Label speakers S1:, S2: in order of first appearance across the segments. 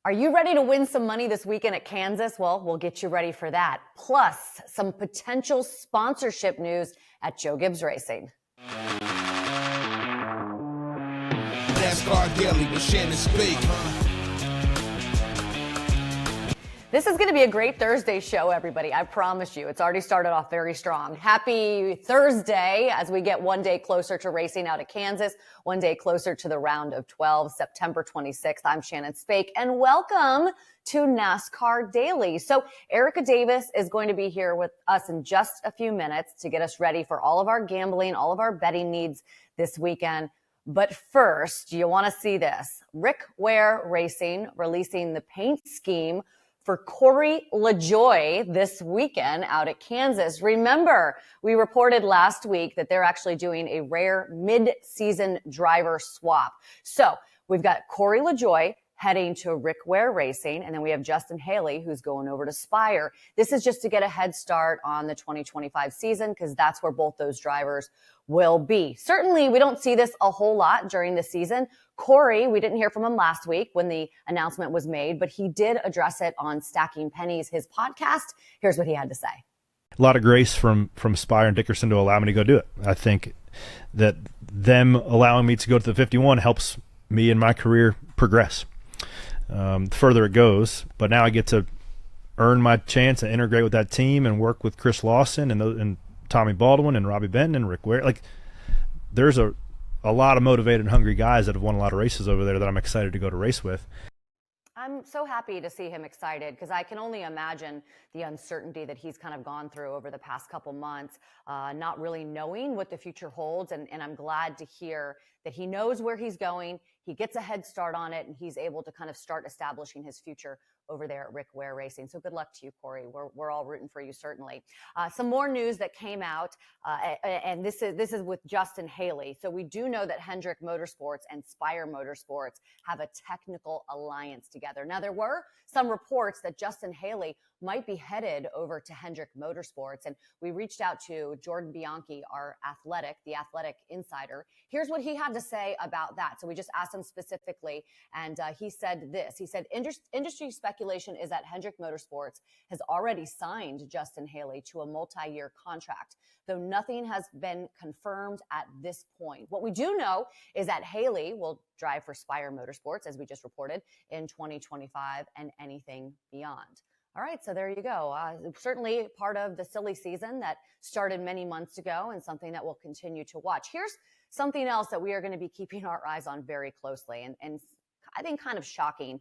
S1: Are you ready to win some money this weekend at Kansas? Well, we'll get you ready for that. Plus, some potential sponsorship news at Joe Gibbs Racing.
S2: NASCAR Daily with Shannon Spake.
S1: This is going to be a great Thursday show, everybody. I promise you. It's already started off very strong. Happy Thursday as we get one day closer to racing out at Kansas, one day closer to the round of 12, September 26th. I'm Shannon Spake, and welcome to NASCAR Daily. So Erica Davis is going to be here with us in just a few minutes to get us ready for all of our gambling, all of our betting needs this weekend. But first, you want to see this. Rick Ware Racing releasing the paint scheme for Corey LaJoie this weekend out at Kansas. Remember, we reported last week that they're actually doing a rare mid-season driver swap. So we've got Corey LaJoie heading to Rick Ware Racing, and then we have Justin Haley who's going over to Spire. This is just to get a head start on the 2025 season because that's where both those drivers will be. Certainly, we don't see this a whole lot during the season. Corey, we didn't hear from him last week when the announcement was made, but he did address it on Stacking Pennies, his podcast. Here's what he had to say.
S3: A lot of grace from Spire and Dickerson to allow me to go do it. I think that them allowing me to go to the 51 helps me in my career progress. The further it goes, but now I get to earn my chance and integrate with that team and work with Chris Lawson and Tommy Baldwin and Robbie Benton and Rick Ware. Like, there's a lot of motivated and hungry guys that have won a lot of races over there that I'm excited to go to race with.
S1: I'm so happy to see him excited because I can only imagine the uncertainty that he's kind of gone through over the past couple months, not really knowing what the future holds. And I'm glad to hear that he knows where he's going. He gets a head start on it, and he's able to kind of start establishing his future over there at Rick Ware Racing. So good luck to you, Corey. We're all rooting for you, certainly. Some more news that came out, and this is with Justin Haley. So we do know that Hendrick Motorsports and Spire Motorsports have a technical alliance together. Now, there were some reports that Justin Haley might be headed over to Hendrick Motorsports, and we reached out to Jordan Bianchi, the athletic insider. Here's what he had to say about that. So we just asked him specifically, and he said this. He said, industry speculation is that Hendrick Motorsports has already signed Justin Haley to a multi-year contract, though nothing has been confirmed at this point. What we do know is that Haley will drive for Spire Motorsports, as we just reported, in 2025 and anything beyond. All right, so there you go. Certainly part of the silly season that started many months ago and something that we'll continue to watch. Here's something else that we are going to be keeping our eyes on very closely and I think kind of shocking.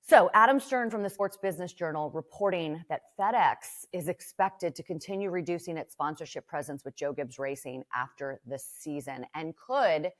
S1: So Adam Stern from the Sports Business Journal reporting that FedEx is expected to continue reducing its sponsorship presence with Joe Gibbs Racing after the season and could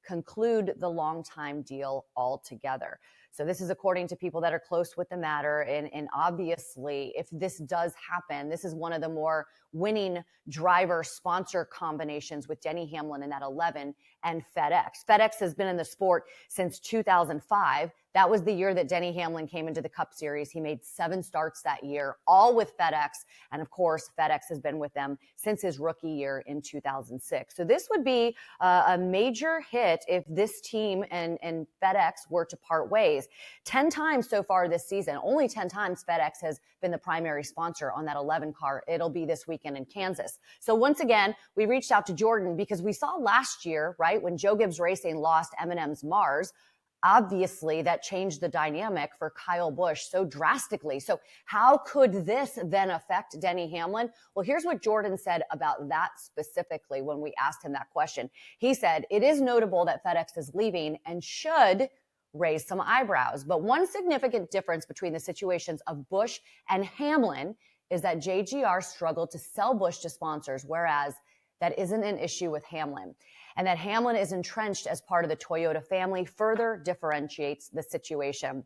S1: conclude the long-time deal altogether. So this is according to people that are close with the matter. And obviously, if this does happen, this is one of the more winning driver sponsor combinations with Denny Hamlin in that 11 and FedEx. FedEx has been in the sport since 2005. That was the year that Denny Hamlin came into the Cup Series. He made 7 starts that year, all with FedEx. And of course, FedEx has been with them since his rookie year in 2006. So this would be a major hit if this team and FedEx were to part ways. 10 times so far this season, only 10 times FedEx has been the primary sponsor on that 11 car. It'll be this weekend in Kansas. So once again, we reached out to Jordan because we saw last year, right, when Joe Gibbs Racing lost M&M's Mars, obviously that changed the dynamic for Kyle Busch so drastically. So how could this then affect Denny Hamlin? Well, here's what Jordan said about that specifically when we asked him that question. He said, it is notable that FedEx is leaving and should raise some eyebrows. But one significant difference between the situations of Busch and Hamlin is that JGR struggled to sell Busch to sponsors, whereas that isn't an issue with Hamlin. And that Hamlin is entrenched as part of the Toyota family further differentiates the situation.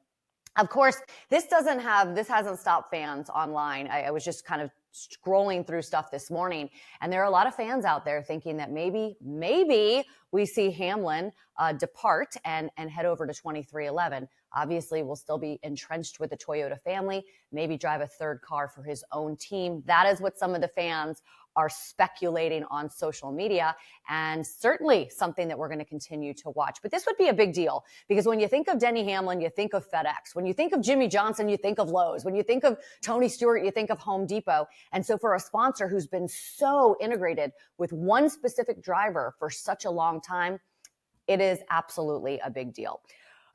S1: Of course, this hasn't stopped fans online. I was just kind of scrolling through stuff this morning, and there are a lot of fans out there thinking that maybe we see Hamlin depart and head over to 2311. obviously will still be entrenched with the Toyota family, maybe drive a third car for his own team. That is what some of the fans are speculating on social media, and certainly something that we're going to continue to watch. But this would be a big deal because when you think of Denny Hamlin, you think of FedEx. When you think of Jimmy Johnson, you think of Lowe's. When you think of Tony Stewart, you think of Home Depot. And so for a sponsor who's been so integrated with one specific driver for such a long time, it is absolutely a big deal.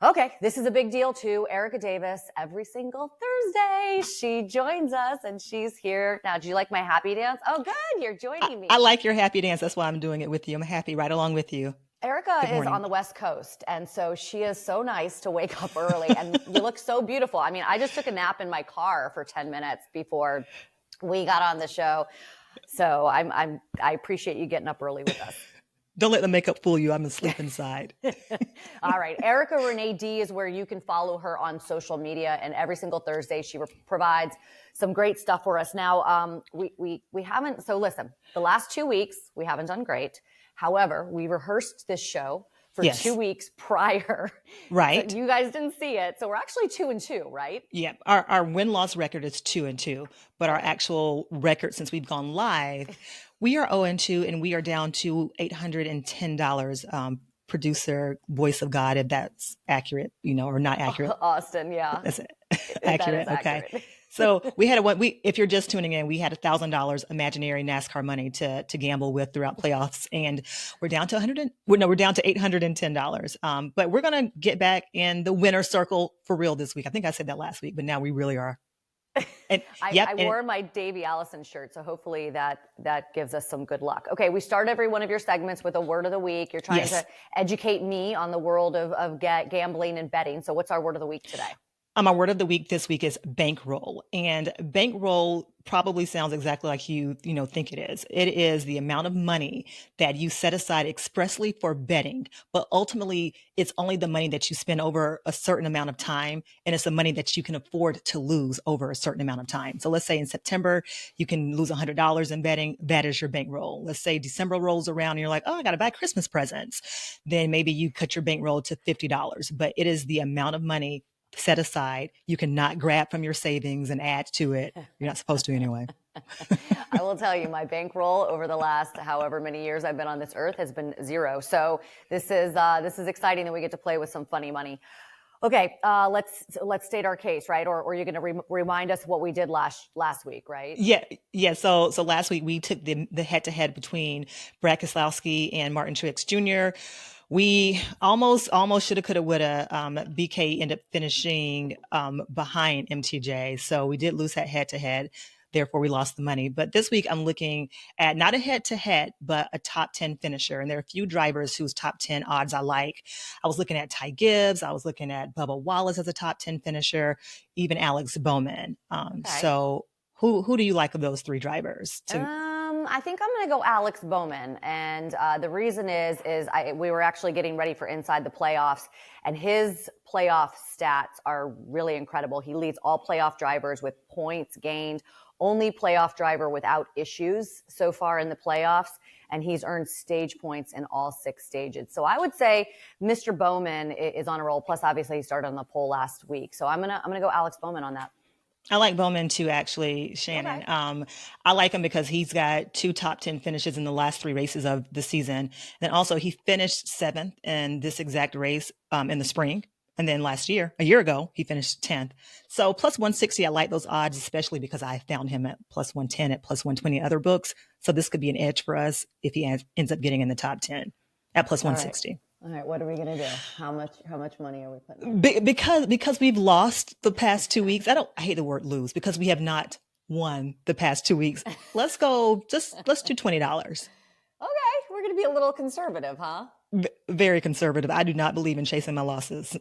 S1: Okay, this is a big deal too. Erica Davis, every single Thursday, she joins us and she's here. Now, do you like my happy dance? Oh, good, you're joining me.
S4: I like your happy dance. That's why I'm doing it with you. I'm happy right along with you.
S1: Erica is on the West Coast, and so she is so nice to wake up early, and you look so beautiful. I mean, I just took a nap in my car for 10 minutes before we got on the show, so I appreciate you getting up early with us.
S4: Don't let the makeup fool you. I'm asleep inside.
S1: All right. Erica Renee D is where you can follow her on social media. And every single Thursday, she provides some great stuff for us. Now, we haven't. So listen, the last 2 weeks, we haven't done great. However, we rehearsed this show for 2 weeks prior.
S4: Right.
S1: So you guys didn't see it. So we're actually 2-2, right?
S4: Yeah. Our win-loss record is 2-2, but our actual record since we've gone live, we are 0-2, and we are down to $810. Producer, voice of God, if that's accurate, or not accurate.
S1: Austin, yeah.
S4: That's accurate.
S1: That is
S4: okay.
S1: accurate.
S4: So we had if you're just tuning in, we had $1,000 imaginary NASCAR money to gamble with throughout playoffs, and we're down to we're down to $810. But we're gonna get back in the winner's circle for real this week. I think I said that last week, but now we really are. And,
S1: I wore my Davey Allison shirt, so hopefully that gives us some good luck. Okay, we start every one of your segments with a word of the week. You're trying to educate me on the world of gambling and betting. So what's our word of the week today?
S4: My word of the week this week is bankroll. And bankroll probably sounds exactly like you think it is. It is the amount of money that you set aside expressly for betting, but ultimately it's only the money that you spend over a certain amount of time, and it's the money that you can afford to lose over a certain amount of time. So let's say in September, you can lose $100 in betting. That is your bankroll. Let's say December rolls around and you're like, oh, I got to buy Christmas presents. Then maybe you cut your bankroll to $50, but it is the amount of money set aside. You cannot grab from your savings and add to it. You're not supposed to anyway.
S1: I will tell you, my bankroll over the last however many years I've been on this earth has been zero. So this is exciting that we get to play with some funny money. Okay, let's state our case, right? Or you're going to remind us what we did last week, right?
S4: Yeah. So last week we took the head-to-head between Brad Keselowski and Martin Truex Jr. We almost shoulda, coulda, woulda. BK ended up finishing behind MTJ, so we did lose that head-to-head. Therefore, we lost the money. But this week, I'm looking at not a head-to-head, but a top 10 finisher. And there are a few drivers whose top 10 odds I like. I was looking at Ty Gibbs. I was looking at Bubba Wallace as a top 10 finisher, even Alex Bowman. So who do you like of those three drivers?
S1: I think I'm going to go Alex Bowman. And the reason is we were actually getting ready for Inside the Playoffs, and his playoff stats are really incredible. He leads all playoff drivers with points gained, only playoff driver without issues so far in the playoffs, and he's earned stage points in all 6 stages. So I would say Mr. Bowman is on a roll. Plus, obviously, he started on the pole last week. So I'm gonna go Alex Bowman on that.
S4: I like Bowman too, actually, Shannon. Okay. I like him because he's got 2 top 10 finishes in the last 3 races of the season. Then also he finished 7th in this exact race in the spring. And then a year ago, he finished 10th. So plus 160, I like those odds, especially because I found him at plus 110, at plus 120 other books. So this could be an edge for us if he ends up getting in the top 10 at plus 160.
S1: All right, what are we going to do? How much money are we putting on?
S4: Because we've lost the past 2 weeks. I hate the word lose because we have not won the past 2 weeks. Let's do $20.
S1: Okay, we're going to be a little conservative, huh?
S4: Very conservative. I do not believe in chasing my losses.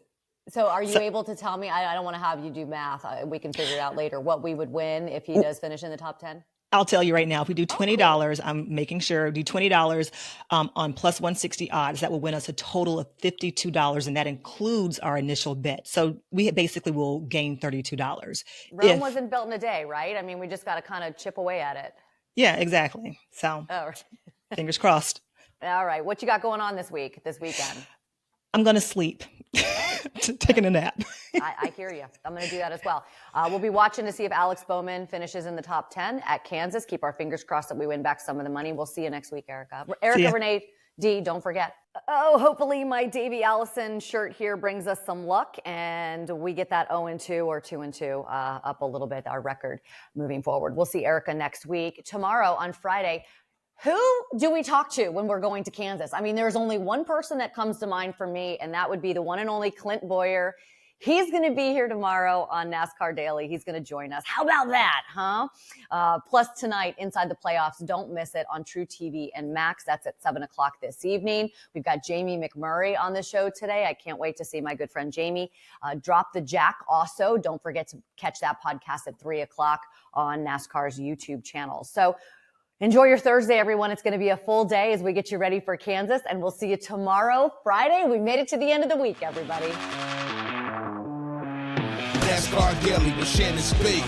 S1: So are you able to tell me, I don't want to have you do math. We can figure it out later, what we would win if he does finish in the top 10?
S4: I'll tell you right now, if we do $20, I'm making sure do $20 on plus 160 odds, that will win us a total of $52. And that includes our initial bet. So we basically will gain $32.
S1: Rome wasn't built in a day, right? I mean, we just got to kind of chip away at it.
S4: Yeah, exactly. So fingers crossed.
S1: All right. What you got going on this weekend?
S4: I'm going to sleep, taking a nap.
S1: I hear you. I'm going to do that as well. We'll be watching to see if Alex Bowman finishes in the top 10 at Kansas. Keep our fingers crossed that we win back some of the money. We'll see you next week, Erica. Erica Renee D, don't forget. Oh, hopefully my Davey Allison shirt here brings us some luck and we get that 0-2 or 2-2 up a little bit, our record moving forward. We'll see Erica next week. Tomorrow on Friday, who do we talk to when we're going to Kansas? I mean, there's only one person that comes to mind for me, and that would be the one and only Clint Boyer. He's going to be here tomorrow on NASCAR Daily. He's going to join us. How about that, huh? Plus tonight, Inside the Playoffs, don't miss it on True TV and Max. That's at 7 o'clock this evening. We've got Jamie McMurray on the show today. I can't wait to see my good friend Jamie. Drop the Jack also. Don't forget to catch that podcast at 3 o'clock on NASCAR's YouTube channel. So enjoy your Thursday, everyone. It's going to be a full day as we get you ready for Kansas, and we'll see you tomorrow, Friday. We made it to the end of the week, everybody.
S2: NASCAR Daily with Shannon Spake.